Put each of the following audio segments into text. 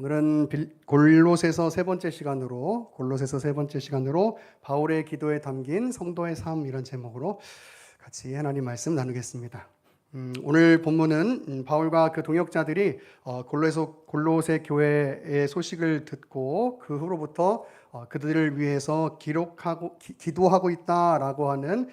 오늘은 골로새서 세 번째 시간으로 바울의 기도에 담긴 성도의 삶 이런 제목으로 같이 하나님 말씀 나누겠습니다. 오늘 본문은 바울과 그 동역자들이 골로새 교회의 소식을 듣고 그 후로부터 그들을 위해서 기도하고 있다라고 하는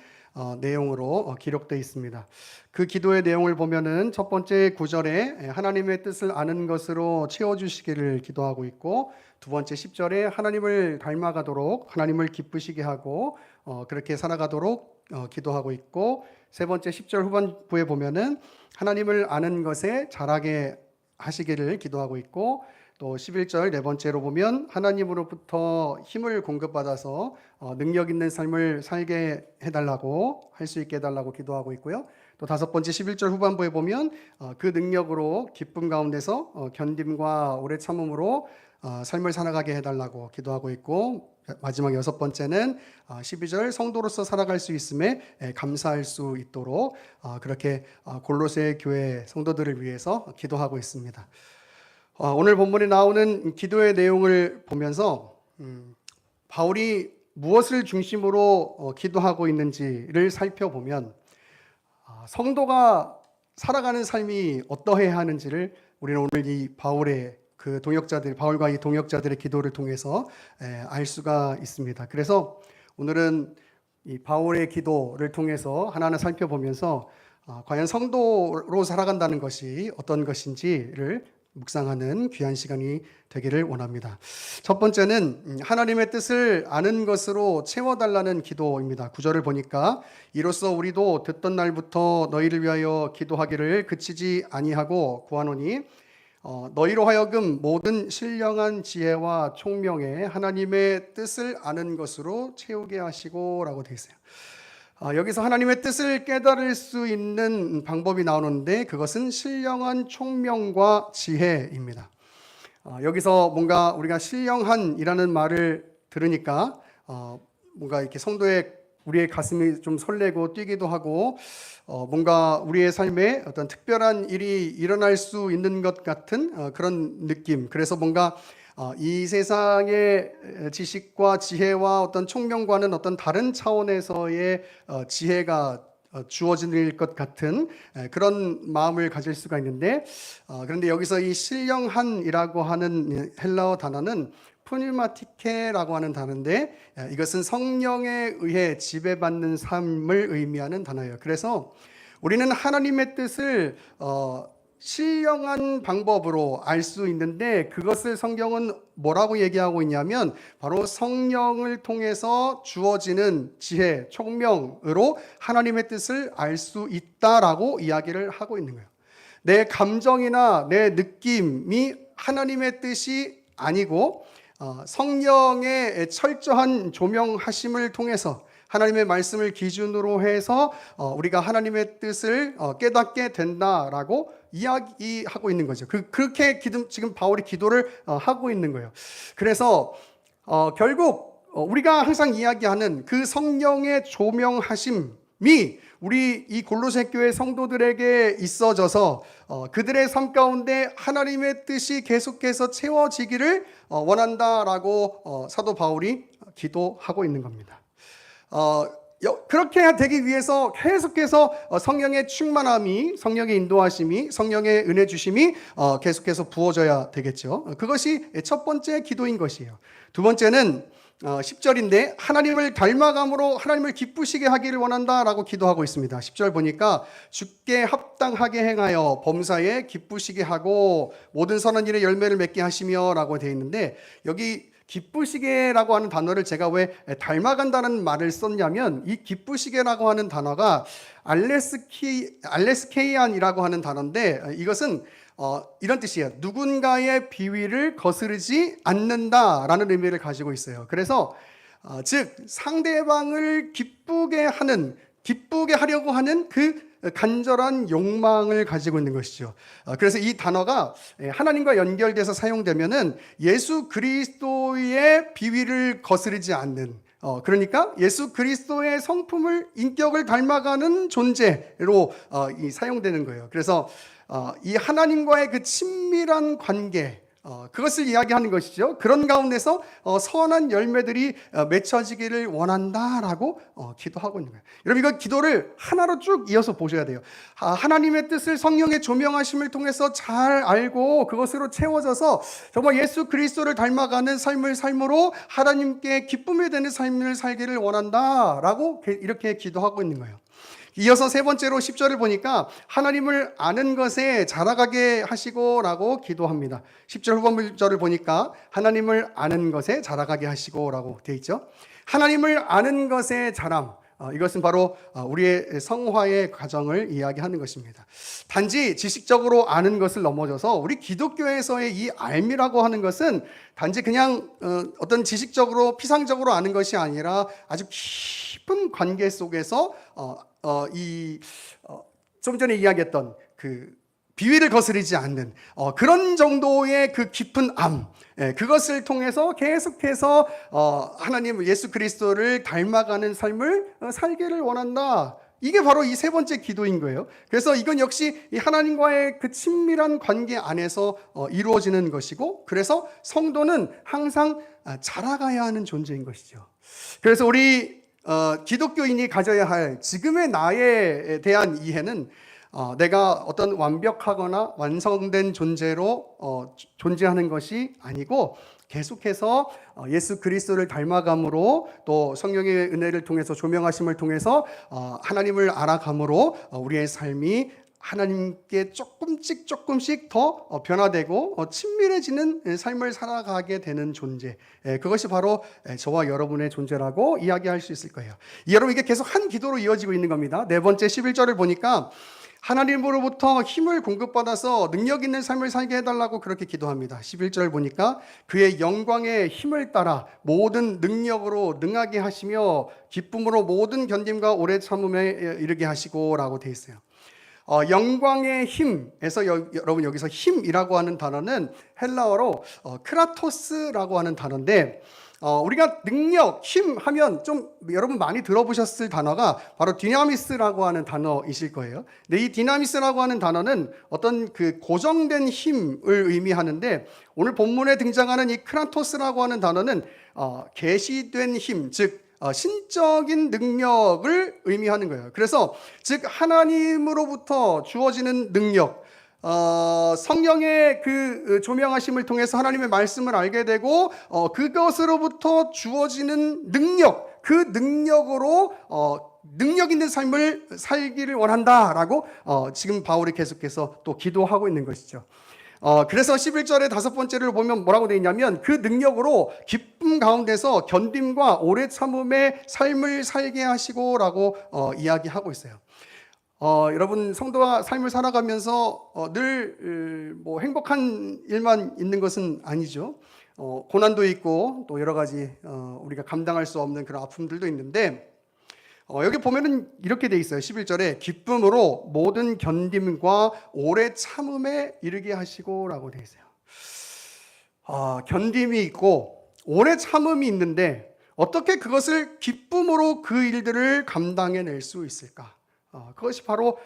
내용으로 기록되어 있습니다. 그 기도의 내용을 보면은 첫 번째 구절에 하나님의 뜻을 아는 것으로 채워주시기를 기도하고 있고, 두 번째 10절에 하나님을 닮아가도록 하나님을 기쁘시게 하고 그렇게 살아가도록 기도하고 있고, 세 번째 10절 후반부에 보면은 하나님을 아는 것에 자라게 하시기를 기도하고 있고, 또 11절 네 번째로 보면 하나님으로부터 힘을 공급받아서 능력 있는 삶을 살게 해달라고, 할 수 있게 해달라고 기도하고 있고요. 또 다섯 번째 11절 후반부에 보면 그 능력으로 기쁨 가운데서 견딤과 오래 참음으로 삶을 살아가게 해달라고 기도하고 있고, 마지막 여섯 번째는 12절 성도로서 살아갈 수 있음에 감사할 수 있도록 그렇게 골로새 교회 성도들을 위해서 기도하고 있습니다. 오늘 본문에 나오는 기도의 내용을 보면서 바울이 무엇을 중심으로 기도하고 있는지를 살펴보면 성도가 살아가는 삶이 어떠해야 하는지를 우리는 오늘 이 바울과 이 동역자들의 기도를 통해서 알 수가 있습니다. 그래서 오늘은 이 바울의 기도를 통해서 하나하나 살펴보면서 과연 성도로 살아간다는 것이 어떤 것인지를 묵상하는 귀한 시간이 되기를 원합니다. 첫 번째는 하나님의 뜻을 아는 것으로 채워달라는 기도입니다. 9절을 보니까 이로써 우리도 듣던 날부터 너희를 위하여 기도하기를 그치지 아니하고 구하노니 너희로 하여금 모든 신령한 지혜와 총명에 하나님의 뜻을 아는 것으로 채우게 하시고 라고 되어 있어요. 여기서 하나님의 뜻을 깨달을 수 있는 방법이 나오는데 그것은 신령한 총명과 지혜입니다. 여기서 뭔가 우리가 신령한이라는 말을 들으니까 뭔가 이렇게 우리의 가슴이 좀 설레고 뛰기도 하고 뭔가 우리의 삶에 어떤 특별한 일이 일어날 수 있는 것 같은 그런 느낌. 그래서 뭔가 이 세상의 지식과 지혜와 어떤 총명과는 어떤 다른 차원에서의 지혜가 주어질 것 같은 그런 마음을 가질 수가 있는데, 그런데 여기서 이 신령한이라고 하는 헬라어 단어는 푸뉴마티케라고 하는 단어인데, 이것은 성령에 의해 지배받는 삶을 의미하는 단어예요. 그래서 우리는 하나님의 뜻을 신령한 방법으로 알 수 있는데, 그것을 성경은 뭐라고 얘기하고 있냐면 바로 성령을 통해서 주어지는 지혜, 총명으로 하나님의 뜻을 알 수 있다라고 이야기를 하고 있는 거예요. 내 감정이나 내 느낌이 하나님의 뜻이 아니고 성령의 철저한 조명하심을 통해서 하나님의 말씀을 기준으로 해서 우리가 하나님의 뜻을 깨닫게 된다라고 이야기하고 있는 거죠. 그렇게 지금 바울이 기도를 하고 있는 거예요. 그래서 결국 우리가 항상 이야기하는 그 성령의 조명하심이 우리 이 골로새 교회 성도들에게 있어져서 그들의 삶 가운데 하나님의 뜻이 계속해서 채워지기를 원한다라고 사도 바울이 기도하고 있는 겁니다. 그렇게 되기 위해서 계속해서 성령의 충만함이, 성령의 인도하심이, 성령의 은혜 주심이 계속해서 부어져야 되겠죠. 그것이 첫 번째 기도인 것이에요. 두 번째는 10절인데 하나님을 닮아감으로 하나님을 기쁘시게 하기를 원한다라고 기도하고 있습니다. 10절 보니까 주께 합당하게 행하여 범사에 기쁘시게 하고 모든 선한 일에 열매를 맺게 하시며 라고 되어 있는데, 여기 기쁘시게라고 하는 단어를 제가 왜 닮아간다는 말을 썼냐면, 이 기쁘시게라고 하는 단어가 알레스케이안이라고 하는 단어인데, 이것은 이런 뜻이에요. 누군가의 비위를 거스르지 않는다라는 의미를 가지고 있어요. 그래서 즉 상대방을 기쁘게 하려고 하는 그 간절한 욕망을 가지고 있는 것이죠. 그래서 이 단어가 하나님과 연결돼서 사용되면은 예수 그리스도의 비위를 거스르지 않는, 그러니까 예수 그리스도의 성품을, 인격을 닮아가는 존재로 사용되는 거예요. 그래서 이 하나님과의 그 친밀한 관계, 그것을 이야기하는 것이죠. 그런 가운데서 선한 열매들이 맺혀지기를 원한다라고 기도하고 있는 거예요. 여러분 이거 기도를 하나로 쭉 이어서 보셔야 돼요. 하나님의 뜻을 성령의 조명하심을 통해서 잘 알고 그것으로 채워져서 정말 예수 그리스도를 닮아가는 삶으로 하나님께 기쁨이 되는 삶을 살기를 원한다라고 이렇게 기도하고 있는 거예요. 이어서 세 번째로 10절을 보니까 하나님을 아는 것에 자라가게 하시고 라고 기도합니다. 10절 후반절을 보니까 하나님을 아는 것에 자라가게 하시고 라고 되어 있죠. 하나님을 아는 것의 자람, 이것은 바로 우리의 성화의 과정을 이야기하는 것입니다. 단지 지식적으로 아는 것을 넘어져서 우리 기독교에서의 이 알미라고 하는 것은 단지 그냥 어떤 지식적으로 피상적으로 아는 것이 아니라 아주 깊은 관계 속에서 좀 전에 이야기했던 그 비위를 거스르지 않는 그런 정도의 그 깊은 암, 그것을 통해서 계속해서 하나님 예수 그리스도를 닮아가는 삶을 살기를 원한다. 이게 바로 이 세 번째 기도인 거예요. 그래서 이건 역시 이 하나님과의 그 친밀한 관계 안에서 이루어지는 것이고, 그래서 성도는 항상 자라가야 하는 존재인 것이죠. 그래서 우리 기독교인이 가져야 할 지금의 나에 대한 이해는 내가 어떤 완벽하거나 완성된 존재로 존재하는 것이 아니고 계속해서 예수 그리스도를 닮아감으로 또 성령의 은혜를 통해서 조명하심을 통해서 하나님을 알아감으로 우리의 삶이 하나님께 조금씩 더 변화되고 친밀해지는 삶을 살아가게 되는 존재, 그것이 바로 저와 여러분의 존재라고 이야기할 수 있을 거예요. 여러분 이게 계속 한 기도로 이어지고 있는 겁니다. 네 번째 11절을 보니까 하나님으로부터 힘을 공급받아서 능력 있는 삶을 살게 해달라고 그렇게 기도합니다. 11절 보니까 그의 영광의 힘을 따라 모든 능력으로 능하게 하시며 기쁨으로 모든 견딤과 오래 참음에 이르게 하시고 라고 되어 있어요. 영광의 힘에서 여러분 여기서 힘이라고 하는 단어는 헬라어로 크라토스라고 하는 단어인데, 우리가 능력, 힘 하면 좀 여러분 많이 들어보셨을 단어가 바로 디나미스라고 하는 단어이실 거예요. 근데 이 디나미스라고 하는 단어는 어떤 그 고정된 힘을 의미하는데, 오늘 본문에 등장하는 이 크라토스라고 하는 단어는 계시된 힘, 즉 신적인 능력을 의미하는 거예요. 그래서 즉 하나님으로부터 주어지는 능력, 성령의 그 조명하심을 통해서 하나님의 말씀을 알게 되고 그것으로부터 주어지는 능력, 그 능력으로 능력 있는 삶을 살기를 원한다라고 지금 바울이 계속해서 또 기도하고 있는 것이죠. 그래서 11절의 다섯 번째를 보면 뭐라고 되어 있냐면 그 능력으로 기쁨 가운데서 견딤과 오래 참음의 삶을 살게 하시고 라고 이야기하고 있어요. 여러분 성도가 삶을 살아가면서 늘 뭐 행복한 일만 있는 것은 아니죠. 고난도 있고 또 여러 가지 우리가 감당할 수 없는 그런 아픔들도 있는데, 여기 보면은 이렇게 돼 있어요. 11절에 기쁨으로 모든 견딤과 오래 참음에 이르게 하시고 라고 돼 있어요. 견딤이 있고 오래 참음이 있는데 어떻게 그것을 기쁨으로 그 일들을 감당해낼 수 있을까? 그것이 바로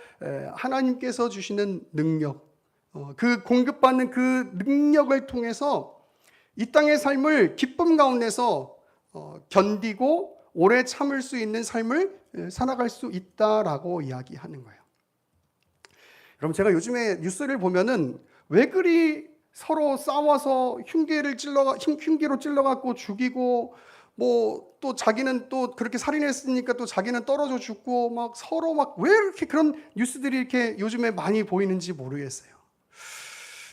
하나님께서 주시는 능력, 그 공급받는 그 능력을 통해서 이 땅의 삶을 기쁨 가운데서 견디고 오래 참을 수 있는 삶을 살아갈 수 있다라고 이야기하는 거예요. 여러분 제가 요즘에 뉴스를 보면은 왜 그리 서로 싸워서 흉기로 찔러갖고 죽이고, 뭐 또 자기는 또 그렇게 살인했으니까 또 자기는 떨어져 죽고 막 서로 막 왜 이렇게 그런 뉴스들이 이렇게 요즘에 많이 보이는지 모르겠어요.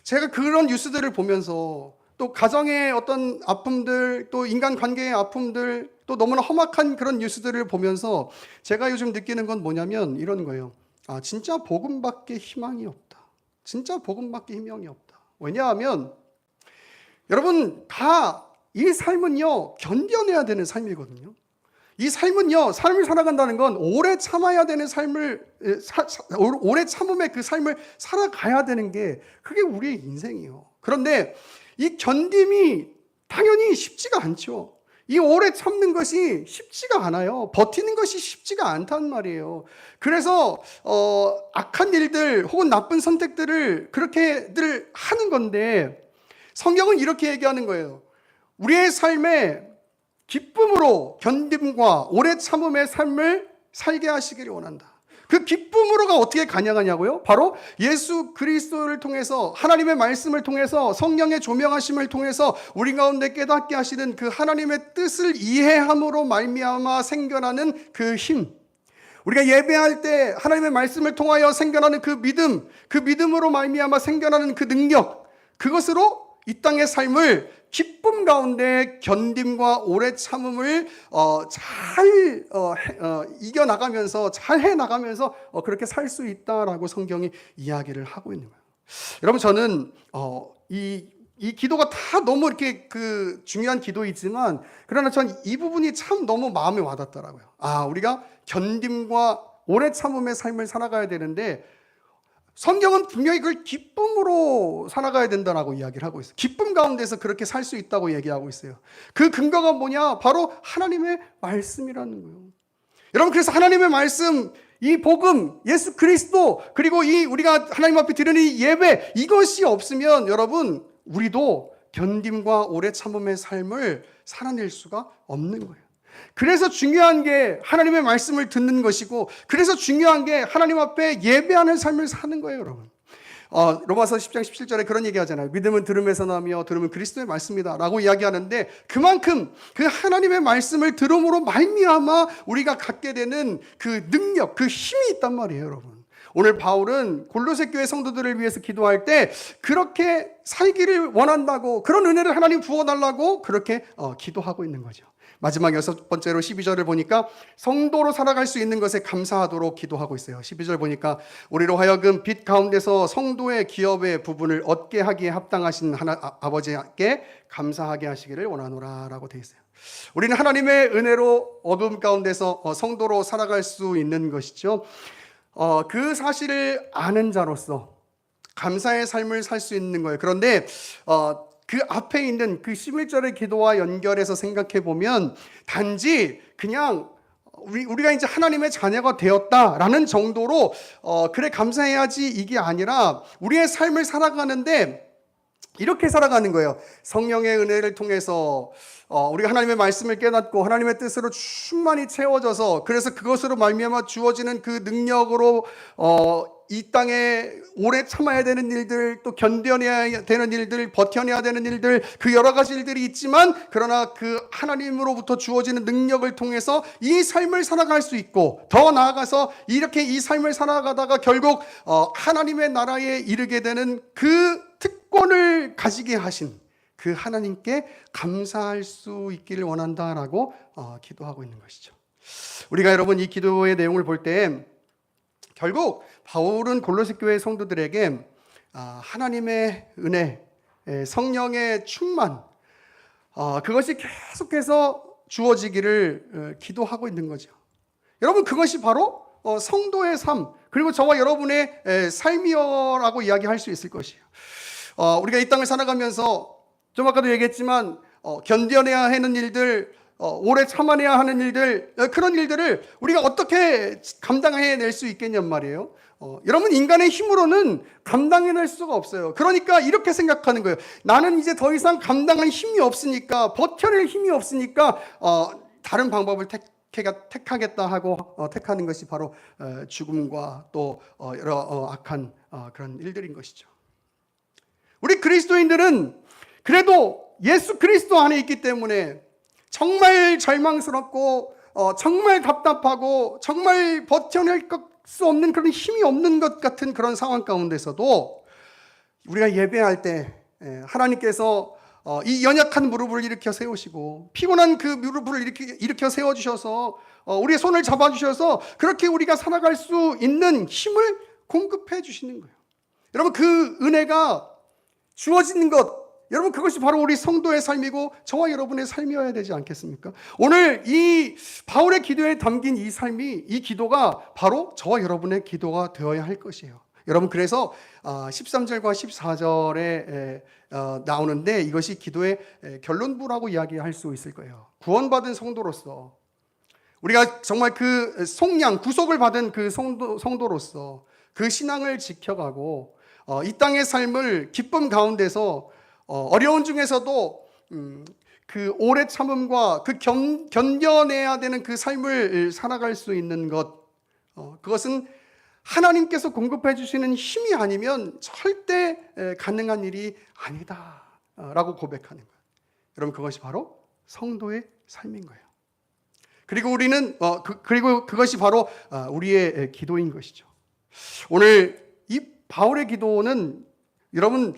제가 그런 뉴스들을 보면서 또 가정의 어떤 아픔들, 또 인간관계의 아픔들, 또 너무나 험악한 그런 뉴스들을 보면서 제가 요즘 느끼는 건 뭐냐면 이런 거예요. 진짜 복음밖에 희망이 없다. 진짜 복음밖에 희망이 없다. 왜냐하면 여러분 다 이 삶은요 견뎌내야 되는 삶이거든요. 이 삶은요, 삶을 살아간다는 건 오래 참아야 되는 삶을, 오래 참음의 그 삶을 살아가야 되는 게 그게 우리의 인생이에요. 그런데 이 견딤이 당연히 쉽지가 않죠. 이 오래 참는 것이 쉽지가 않아요. 버티는 것이 쉽지가 않단 말이에요. 그래서 악한 일들 혹은 나쁜 선택들을 그렇게들 하는 건데, 성경은 이렇게 얘기하는 거예요. 우리의 삶에 기쁨으로 견딤과 오래 참음의 삶을 살게 하시기를 원한다. 그 기쁨으로가 어떻게 가능하냐고요? 바로 예수 그리스도를 통해서, 하나님의 말씀을 통해서, 성령의 조명하심을 통해서 우리 가운데 깨닫게 하시는 그 하나님의 뜻을 이해함으로 말미암아 생겨나는 그 힘, 우리가 예배할 때 하나님의 말씀을 통하여 생겨나는 그 믿음, 그 믿음으로 말미암아 생겨나는 그 능력, 그것으로 이 땅의 삶을 기쁨 가운데 견딤과 오래 참음을 잘 이겨나가면서, 잘 해나가면서 그렇게 살 수 있다라고 성경이 이야기를 하고 있는 거예요. 여러분, 저는 이 기도가 다 너무 이렇게 그 중요한 기도이지만, 그러나 전 이 부분이 참 너무 마음에 와닿더라고요. 우리가 견딤과 오래 참음의 삶을 살아가야 되는데, 성경은 분명히 그걸 기쁨으로 살아가야 된다라고 이야기를 하고 있어요. 기쁨 가운데서 그렇게 살 수 있다고 얘기하고 있어요. 그 근거가 뭐냐? 바로 하나님의 말씀이라는 거예요. 여러분, 그래서 하나님의 말씀, 이 복음, 예수 그리스도, 그리고 이 우리가 하나님 앞에 드리는 이 예배, 이것이 없으면 여러분, 우리도 견딤과 오래 참음의 삶을 살아낼 수가 없는 거예요. 그래서 중요한 게 하나님의 말씀을 듣는 것이고, 그래서 중요한 게 하나님 앞에 예배하는 삶을 사는 거예요, 여러분. 로마서 10장 17절에 그런 얘기 하잖아요. 믿음은 들음에서 나며 들음은 그리스도의 말씀이다 라고 이야기하는데, 그만큼 그 하나님의 말씀을 들음으로 말미암아 우리가 갖게 되는 그 능력, 그 힘이 있단 말이에요, 여러분. 오늘 바울은 골로새 교회 성도들을 위해서 기도할 때 그렇게 살기를 원한다고, 그런 은혜를 하나님 부어달라고 그렇게 기도하고 있는 거죠. 마지막 6번째로 12절을 보니까 성도로 살아갈 수 있는 것에 감사하도록 기도하고 있어요. 12절 보니까 우리로 하여금 빛 가운데서 성도의 기업의 부분을 얻게 하기에 합당하신 아버지께 감사하게 하시기를 원하노라 라고 되어 있어요. 우리는 하나님의 은혜로 어둠 가운데서 성도로 살아갈 수 있는 것이죠. 그 사실을 아는 자로서 감사의 삶을 살 수 있는 거예요. 그런데 그 앞에 있는 그 11절의 기도와 연결해서 생각해 보면, 단지 그냥 우리가 이제 하나님의 자녀가 되었다라는 정도로 그래 감사해야지, 이게 아니라 우리의 삶을 살아가는데 이렇게 살아가는 거예요. 성령의 은혜를 통해서 우리가 하나님의 말씀을 깨닫고 하나님의 뜻으로 충만히 채워져서, 그래서 그것으로 말미암아 주어지는 그 능력으로 이 땅에 오래 참아야 되는 일들, 또 견뎌내야 되는 일들, 버텨내야 되는 일들, 그 여러 가지 일들이 있지만, 그러나 그 하나님으로부터 주어지는 능력을 통해서 이 삶을 살아갈 수 있고, 더 나아가서 이렇게 이 삶을 살아가다가 결국 하나님의 나라에 이르게 되는 그 특권을 가지게 하신 그 하나님께 감사할 수 있기를 원한다라고 기도하고 있는 것이죠. 우리가 여러분 이 기도의 내용을 볼 때 결국 바울은 골로새 교회 성도들에게 하나님의 은혜, 성령의 충만, 그것이 계속해서 주어지기를 기도하고 있는 거죠. 여러분, 그것이 바로 성도의 삶, 그리고 저와 여러분의 삶이라고 이야기할 수 있을 것이에요. 우리가 이 땅을 살아가면서 좀 아까도 얘기했지만 견뎌내야 하는 일들, 오래 참아내야 하는 일들, 그런 일들을 우리가 어떻게 감당해낼 수 있겠냔 말이에요. 여러분, 인간의 힘으로는 감당해낼 수가 없어요. 그러니까 이렇게 생각하는 거예요. 나는 이제 더 이상 감당할 힘이 없으니까, 버텨낼 힘이 없으니까 다른 방법을 택하겠다 하고 택하는 것이 바로 죽음과 또 여러 악한 그런 일들인 것이죠. 우리 그리스도인들은 그래도 예수 그리스도 안에 있기 때문에 정말 절망스럽고 정말 답답하고 정말 버텨낼 수 없는 그런 힘이 없는 것 같은 그런 상황 가운데서도 우리가 예배할 때 하나님께서 이 연약한 무릎을 일으켜 세우시고 피곤한 그 무릎을 일으켜 세워주셔서 우리의 손을 잡아주셔서 그렇게 우리가 살아갈 수 있는 힘을 공급해 주시는 거예요. 여러분, 그 은혜가 주어지는 것, 여러분, 그것이 바로 우리 성도의 삶이고 저와 여러분의 삶이어야 되지 않겠습니까? 오늘 이 바울의 기도에 담긴 이 삶이, 이 기도가 바로 저와 여러분의 기도가 되어야 할 것이에요. 여러분, 그래서 13절과 14절에 나오는데 이것이 기도의 결론부라고 이야기할 수 있을 거예요. 구원받은 성도로서, 우리가 정말 그 속량, 구속을 받은 그 성도로서 그 신앙을 지켜가고 이 땅의 삶을 기쁨 가운데서 어려운 중에서도 그 오래 참음과 그 견뎌내야 되는 그 삶을 살아갈 수 있는 것, 그것은 하나님께서 공급해 주시는 힘이 아니면 절대 가능한 일이 아니다라고 고백하는 거예요. 여러분, 그것이 바로 성도의 삶인 거예요. 그리고 우리는 그리고 그것이 바로 우리의 기도인 것이죠. 오늘 이 바울의 기도는 여러분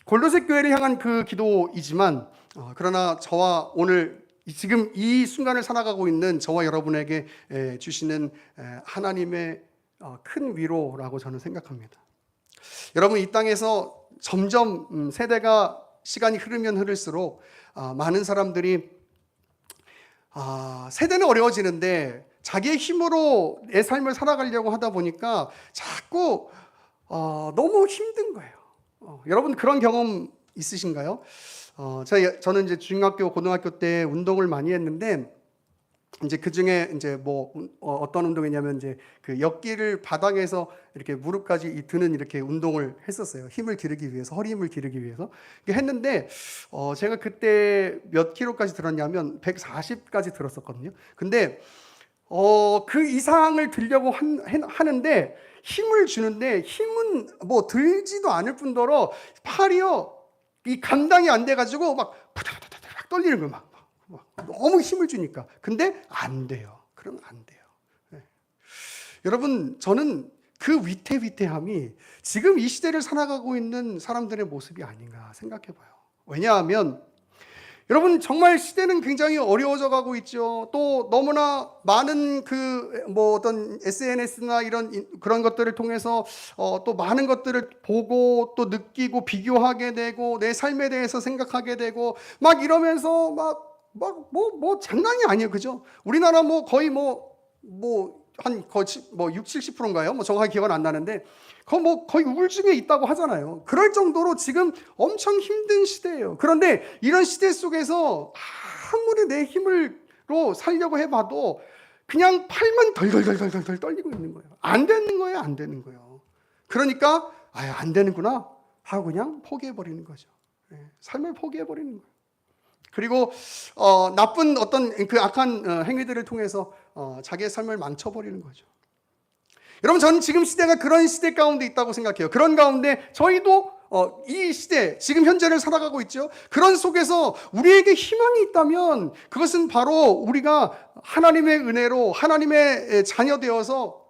골로새 교회를 향한 그 기도이지만 그러나 저와 오늘 지금 이 순간을 살아가고 있는 저와 여러분에게 주시는 하나님의 큰 위로라고 저는 생각합니다. 여러분, 이 땅에서 점점 세대가 시간이 흐르면 흐를수록 많은 사람들이 세대는 어려워지는데 자기의 힘으로 내 삶을 살아가려고 하다 보니까 자꾸 너무 힘든 거예요. 여러분, 그런 경험 있으신가요? 저는 이제 중학교, 고등학교 때 운동을 많이 했는데 이제 그 중에 이제 뭐 어떤 운동이냐면 이제 그 역기를 바닥에서 이렇게 무릎까지 드는 이렇게 운동을 했었어요. 힘을 기르기 위해서, 허리 힘을 기르기 위해서 했는데 제가 그때 몇 킬로까지 들었냐면 140까지 들었었거든요. 근데 그 이상을 들려고 하는데 힘을 주는데 힘은 뭐 들지도 않을 뿐더러 팔이요 이 감당이 안 돼가지고 막 푸다푸다푸다 떨리는 거예요. 막 너무 힘을 주니까. 근데 안 돼요. 그러면 안 돼요. 네. 여러분, 저는 그 위태위태함이 지금 이 시대를 살아가고 있는 사람들의 모습이 아닌가 생각해 봐요. 왜냐하면 여러분, 정말 시대는 굉장히 어려워져 가고 있죠. 또 너무나 많은 어떤 SNS나 그런 것들을 통해서 또 많은 것들을 보고 또 느끼고 비교하게 되고 내 삶에 대해서 생각하게 되고 막 이러면서 장난이 아니에요. 그죠? 우리나라 거의 한 60, 70%인가요? 정확하게 기억은 안 나는데 거의 우울증에 있다고 하잖아요. 그럴 정도로 지금 엄청 힘든 시대예요. 그런데 이런 시대 속에서 아무리 내 힘으로 살려고 해봐도 그냥 팔만 덜덜덜덜 떨리고 있는 거예요. 안 되는 거예요. 안 되는 거예요. 그러니까 안 되는구나 하고 그냥 포기해버리는 거죠. 삶을 포기해버리는 거예요. 그리고 나쁜 어떤 그 악한 행위들을 통해서 자기의 삶을 망쳐버리는 거죠. 여러분, 저는 지금 시대가 그런 시대 가운데 있다고 생각해요. 그런 가운데 저희도 이 시대, 지금 현재를 살아가고 있죠. 그런 속에서 우리에게 희망이 있다면 그것은 바로 우리가 하나님의 은혜로 하나님의 자녀 되어서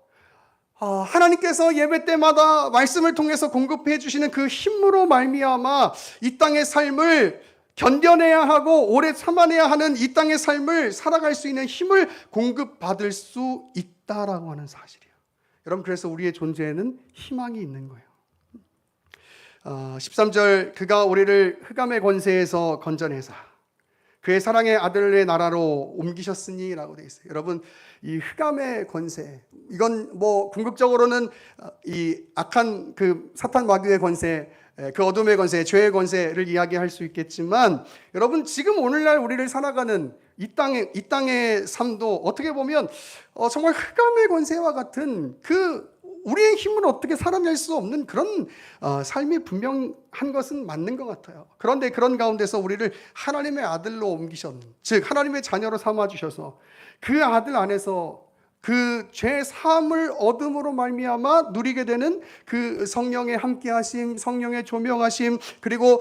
하나님께서 예배 때마다 말씀을 통해서 공급해 주시는 그 힘으로 말미암아 이 땅의 삶을 견뎌내야 하고 오래 참아내야 하는 이 땅의 삶을 살아갈 수 있는 힘을 공급받을 수 있다라고 하는 사실이에요. 여러분, 그래서 우리의 존재에는 희망이 있는 거예요. 13절, 그가 우리를 흑암의 권세에서 건져내사 그의 사랑의 아들의 나라로 옮기셨으니 라고 되어 있어요. 여러분, 이 흑암의 권세, 이건 궁극적으로는 이 악한 그 사탄 마귀의 권세, 그 어둠의 권세, 죄의 권세를 이야기할 수 있겠지만 여러분, 지금 오늘날 우리를 살아가는 이 땅의 삶도 어떻게 보면 정말 흑암의 권세와 같은 우리의 힘으로 어떻게 살아낼 수 없는 그런 삶이 분명한 것은 맞는 것 같아요. 그런데 그런 가운데서 우리를 하나님의 아들로 옮기셨는, 즉 하나님의 자녀로 삼아주셔서 그 아들 안에서 그 죄 사함을 얻음으로 말미암아 누리게 되는 그 성령의 함께하심, 성령의 조명하심, 그리고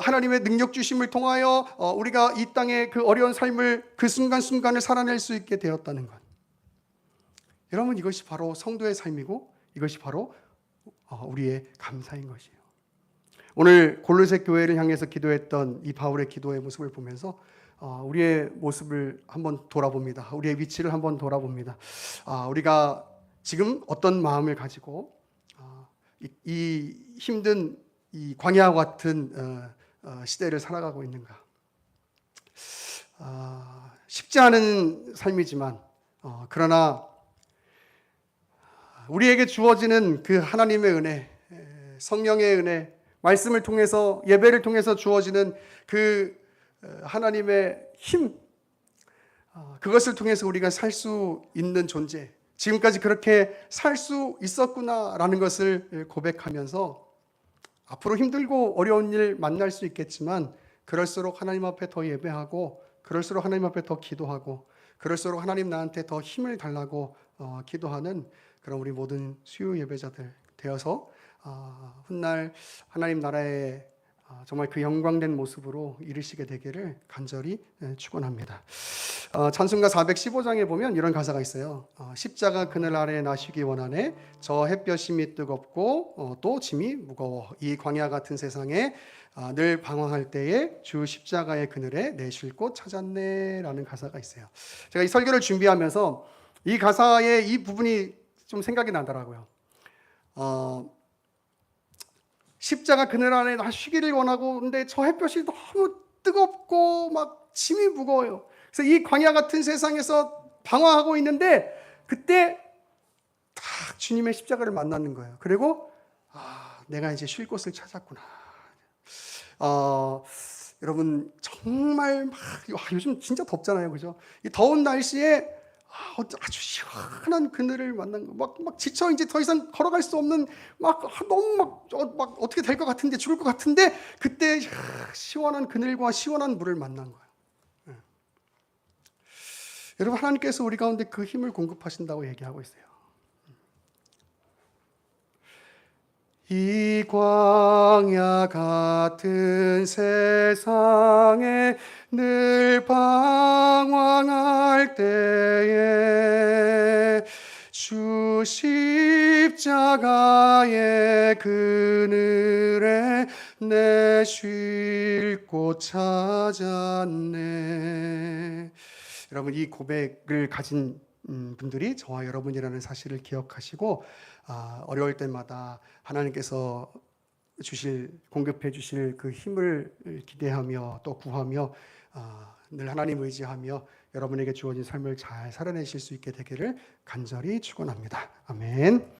하나님의 능력 주심을 통하여 우리가 이 땅의 그 어려운 삶을 그 순간순간을 살아낼 수 있게 되었다는 것. 여러분, 이것이 바로 성도의 삶이고 이것이 바로 우리의 감사인 것이에요. 오늘 골로새 교회를 향해서 기도했던 이 바울의 기도의 모습을 보면서 우리의 모습을 한번 돌아봅니다. 우리의 위치를 한번 돌아봅니다. 우리가 지금 어떤 마음을 가지고 이 힘든 이 광야와 같은 시대를 살아가고 있는가? 쉽지 않은 삶이지만 그러나 우리에게 주어지는 그 하나님의 은혜, 성령의 은혜, 말씀을 통해서 예배를 통해서 주어지는 그 하나님의 힘, 그것을 통해서 우리가 살 수 있는 존재, 지금까지 그렇게 살 수 있었구나라는 것을 고백하면서 앞으로 힘들고 어려운 일 만날 수 있겠지만 그럴수록 하나님 앞에 더 예배하고 그럴수록 하나님 앞에 더 기도하고 그럴수록 하나님 나한테 더 힘을 달라고 기도하는 그런 우리 모든 수요 예배자들 되어서 훗날 하나님 나라에 정말 그 영광된 모습으로 이르시게 되기를 간절히 축원합니다. 찬송가 415장에 보면 이런 가사가 있어요. 십자가 그늘 아래 나시기 원하네. 저 햇볕이 뜨겁고 또 짐이 무거워. 이 광야 같은 세상에 늘 방황할 때에 주 십자가의 그늘에 내 쉴 곳 찾았네 라는 가사가 있어요. 제가 이 설교를 준비하면서 이 가사의 이 부분이 좀 생각이 나더라고요. 십자가 그늘 안에 나 쉬기를 원하고 근데 저 햇볕이 너무 뜨겁고 막 짐이 무거워요. 그래서 이 광야 같은 세상에서 방황하고 있는데 그때 딱 주님의 십자가를 만나는 거예요. 그리고 내가 이제 쉴 곳을 찾았구나. 여러분 정말 막 요즘 진짜 덥잖아요, 그죠? 이 더운 날씨에 아주 시원한 그늘을 만난 거, 막 지쳐 이제 더 이상 걸어갈 수 없는 너무 막 어떻게 될 것 같은데 죽을 것 같은데 그때 시원한 그늘과 시원한 물을 만난 거예요. 여러분 하나님께서 우리 가운데 그 힘을 공급하신다고 얘기하고 있어요. 이 광야 같은 세상에 늘 방황할 때에 주 십자가의 그늘에 내 쉴 곳 찾았네. 여러분 이 고백을 가진 분들이 저와 여러분이라는 사실을 기억하시고 어려울 때마다 하나님께서 공급해 주실 그 힘을 기대하며 또 구하며 늘 하나님 의지하며 여러분에게 주어진 삶을 잘 살아내실 수 있게 되기를 간절히 축원합니다. 아멘.